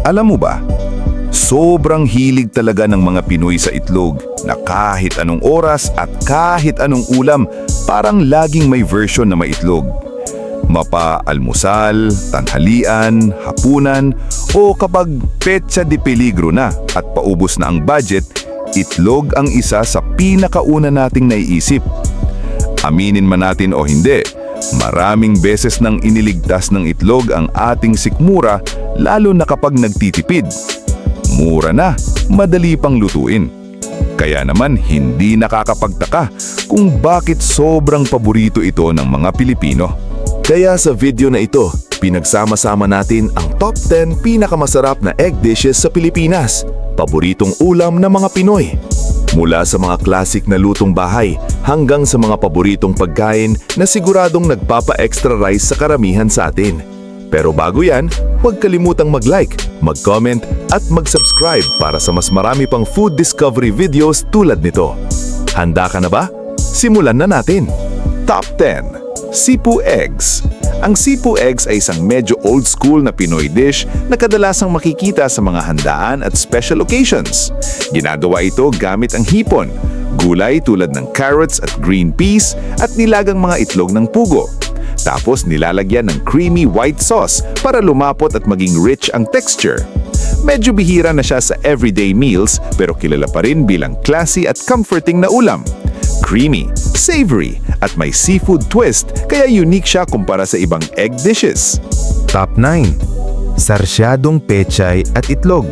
Alam mo ba, sobrang hilig talaga ng mga Pinoy sa itlog na kahit anong oras at kahit anong ulam, parang laging may version na may itlog. Mapa-almusal, tanghalian, hapunan, o kapag petsa de peligro na at paubos na ang budget, itlog ang isa sa pinakauna nating naiisip. Aminin man natin o hindi, maraming beses nang iniligtas ng itlog ang ating sikmura, lalo na kapag nagtitipid. Mura na, madali pang lutuin. Kaya naman hindi nakakapagtaka kung bakit sobrang paborito ito ng mga Pilipino. Kaya sa video na ito, pinagsama-sama natin ang top 10 pinakamasarap na egg dishes sa Pilipinas. Paboritong ulam ng mga Pinoy. Mula sa mga classic na lutong bahay hanggang sa mga paboritong pagkain na siguradong nagpapa-extra rice sa karamihan sa atin. Pero bago yan, huwag kalimutang mag-like, mag-comment at mag-subscribe para sa mas marami pang food discovery videos tulad nito. Handa ka na ba? Simulan na natin! Top 10. Sipu Eggs. Ang sipu eggs ay isang medyo old school na Pinoy dish na kadalasang makikita sa mga handaan at special occasions. Ginagawa ito gamit ang hipon, gulay tulad ng carrots at green peas at nilagang mga itlog ng pugo. Tapos nilalagyan ng creamy white sauce para lumapot at maging rich ang texture. Medyo bihira na siya sa everyday meals pero kilala pa rin bilang classy at comforting na ulam. Creamy, savory, at may seafood twist kaya unique siya kumpara sa ibang egg dishes. Top 9. Sarsyadong pechay at itlog.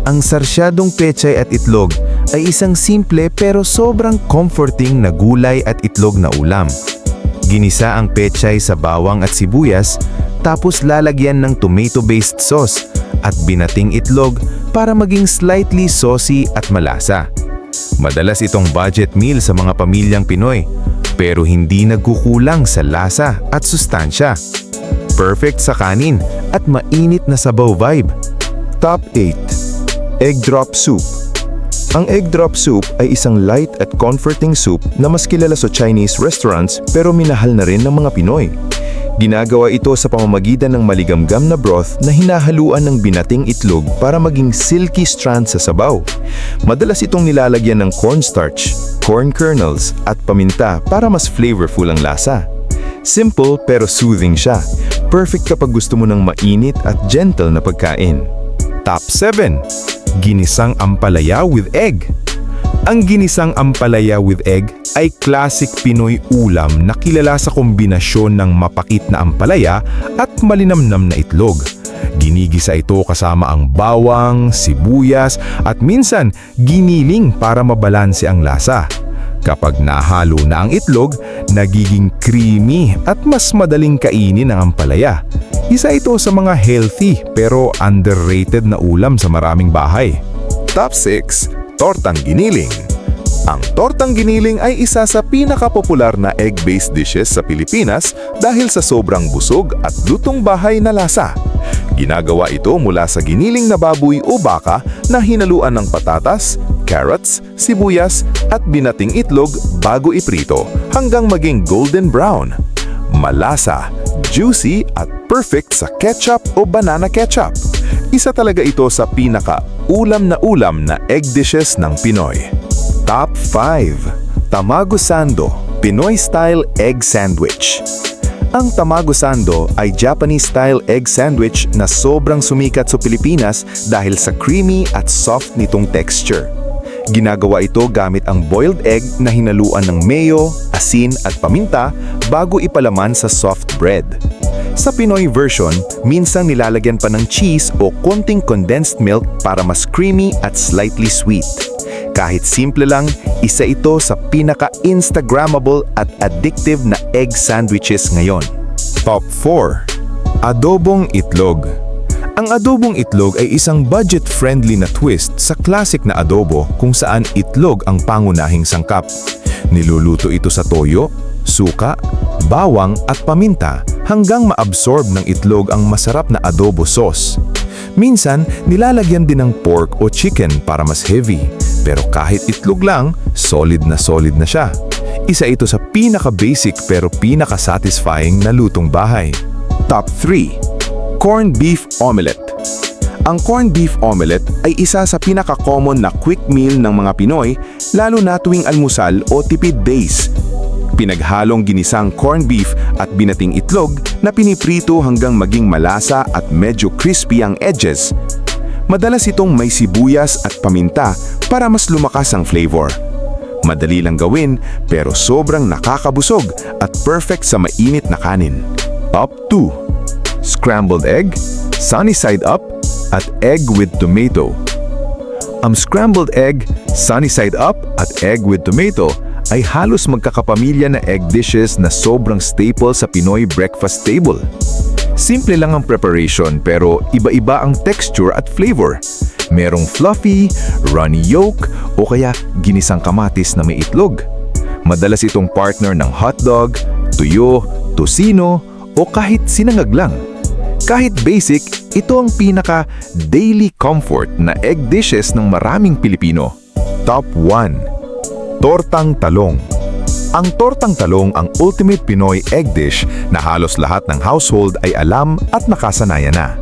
Ang sarsyadong pechay at itlog ay isang simple pero sobrang comforting na gulay at itlog na ulam. Ginisa ang pechay sa bawang at sibuyas, tapos lalagyan ng tomato-based sauce at binating itlog para maging slightly saucy at malasa. Madalas itong budget meal sa mga pamilyang Pinoy, pero hindi nagkukulang sa lasa at sustansya. Perfect sa kanin at mainit na sabaw vibe. Top 8. Egg Drop Soup. Ang egg drop soup ay isang light at comforting soup na mas kilala sa Chinese restaurants pero minahal na rin ng mga Pinoy. Ginagawa ito sa pamamagitan ng maligamgam na broth na hinahaluan ng binating itlog para maging silky strand sa sabaw. Madalas itong nilalagyan ng cornstarch, corn kernels at paminta para mas flavorful ang lasa. Simple pero soothing siya. Perfect kapag gusto mo ng mainit at gentle na pagkain. Top 7. Ginisang ampalaya with egg. Ang ginisang ampalaya with egg ay classic Pinoy ulam na kilala sa kombinasyon ng mapakit na ampalaya at malinamnam na itlog. Ginigisa ito kasama ang bawang, sibuyas at minsan giniling para mabalanse ang lasa. Kapag nahalo na ang itlog, nagiging creamy at mas madaling kainin ang ampalaya. Isa ito sa mga healthy pero underrated na ulam sa maraming bahay. Top 6. Tortang giniling. Ang tortang giniling ay isa sa pinakapopular na egg-based dishes sa Pilipinas dahil sa sobrang busog at lutong bahay na lasa. Ginagawa ito mula sa giniling na baboy o baka na hinaluan ng patatas, carrots, sibuyas at binating itlog bago iprito hanggang maging golden brown. Malasa, juicy at perfect sa ketchup o banana ketchup. Isa talaga ito sa pinaka-ulam na egg dishes ng Pinoy. Top 5. Tamago Sando, Pinoy-style egg sandwich. Ang tamago sando ay Japanese-style egg sandwich na sobrang sumikat sa Pilipinas dahil sa creamy at soft nitong texture. Ginagawa ito gamit ang boiled egg na hinaluan ng mayo, asin at paminta bago ipalaman sa soft bread. Sa Pinoy version, minsan nilalagyan pa ng cheese o konting condensed milk para mas creamy at slightly sweet. Kahit simple lang, isa ito sa pinaka-Instagrammable at addictive na egg sandwiches ngayon. Top 4. Adobong itlog. Ang adobong itlog ay isang budget-friendly na twist sa classic na adobo kung saan itlog ang pangunahing sangkap. Niluluto ito sa toyo, suka, bawang at paminta hanggang maabsorb ng itlog ang masarap na adobo sauce. Minsan, nilalagyan din ng pork o chicken para mas heavy. Pero kahit itlog lang, solid na siya. Isa ito sa pinaka-basic pero pinaka-satisfying na lutong bahay. Top 3. Corned beef omelette. Ang corned beef omelette ay isa sa pinaka-common na quick meal ng mga Pinoy, lalo na tuwing almusal o tipid days. Pinaghalong ginisang corned beef at binating itlog na piniprito hanggang maging malasa at medyo crispy ang edges. Madalas itong may sibuyas at paminta para mas lumakas ang flavor. Madali lang gawin pero sobrang nakakabusog at perfect sa mainit na kanin. Up 2. Scrambled egg, sunny side up, at egg with tomato. Ang scrambled egg, sunny side up, at egg with tomato ay halos magkakapamilya na egg dishes na sobrang staple sa Pinoy breakfast table. Simple lang ang preparation pero iba-iba ang texture at flavor. Merong fluffy, runny yolk o kaya ginisang kamatis na may itlog. Madalas itong partner ng hotdog, tuyo, tocino o kahit sinangag lang. Kahit basic, ito ang pinaka-daily comfort na egg dishes ng maraming Pilipino. Top 1. Tortang talong. Ang tortang talong ang ultimate Pinoy egg dish na halos lahat ng household ay alam at nakasanayan na.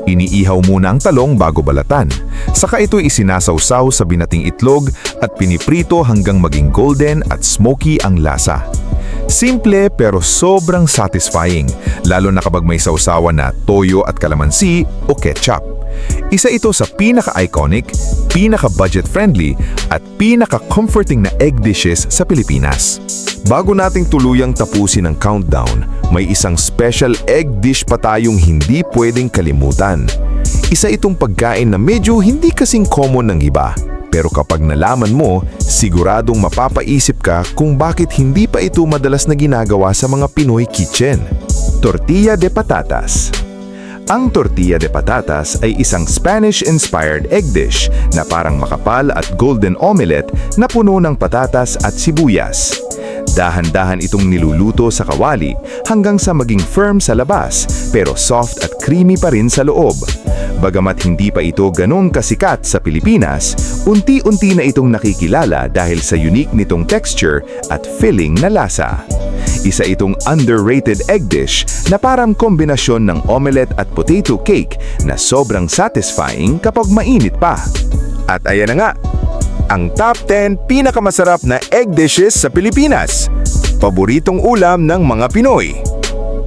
Iniihaw muna ang talong bago balatan. Saka ito isinasawsaw sa binating itlog at piniprito hanggang maging golden at smoky ang lasa. Simple pero sobrang satisfying, lalo na kapag may sawsawan na toyo at kalamansi o ketchup. Isa ito sa pinaka-iconic, pinaka-budget-friendly at pinaka-comforting na egg dishes sa Pilipinas. Bago nating tuluyang tapusin ang countdown, may isang special egg dish pa tayong hindi pwedeng kalimutan. Isa itong pagkain na medyo hindi kasing common ng iba. Pero kapag nalaman mo, siguradong mapapaisip ka kung bakit hindi pa ito madalas na ginagawa sa mga Pinoy kitchen. Tortilla de patatas. Ang tortilla de patatas ay isang Spanish-inspired egg dish na parang makapal at golden omelette na puno ng patatas at sibuyas. Dahan-dahan itong niluluto sa kawali hanggang sa maging firm sa labas pero soft at creamy pa rin sa loob. Bagamat hindi pa ito ganong kasikat sa Pilipinas, unti-unti na itong nakikilala dahil sa unique nitong texture at filling na lasa. Isa itong underrated egg dish na parang kombinasyon ng omelette at potato cake na sobrang satisfying kapag mainit pa. At ayan na nga, ang top 10 pinakamasarap na egg dishes sa Pilipinas. Paboritong ulam ng mga Pinoy.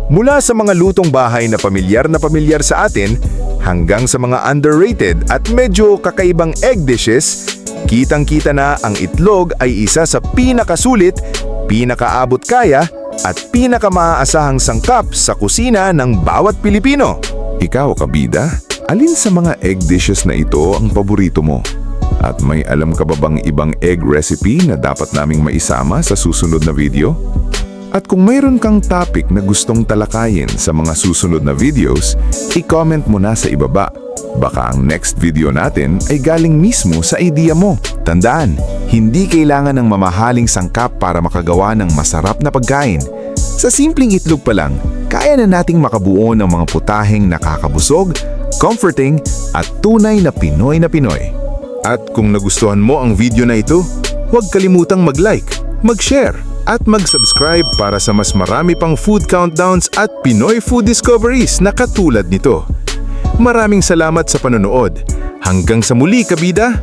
Mula sa mga lutong bahay na pamilyar sa atin, hanggang sa mga underrated at medyo kakaibang egg dishes, kitang-kita na ang itlog ay isa sa pinakasulit, pinakaabot kaya, at pinakamaasahang sangkap sa kusina ng bawat Pilipino. Ikaw, kabida, alin sa mga egg dishes na ito ang paborito mo? At may alam ka ba bang ibang egg recipe na dapat naming maisama sa susunod na video? At kung mayroon kang topic na gustong talakayin sa mga susunod na videos, i-comment mo na sa ibaba. Baka ang next video natin ay galing mismo sa idea mo. Tandaan, hindi kailangan ng mamahaling sangkap para makagawa ng masarap na pagkain. Sa simpleng itlog pa lang, kaya na nating makabuo ng mga putaheng nakakabusog, comforting, at tunay na Pinoy na Pinoy. At kung nagustuhan mo ang video na ito, huwag kalimutang mag-like, mag-share, at mag-subscribe para sa mas marami pang food countdowns at Pinoy food discoveries na katulad nito. Maraming salamat sa panonood. Hanggang sa muli, kabida!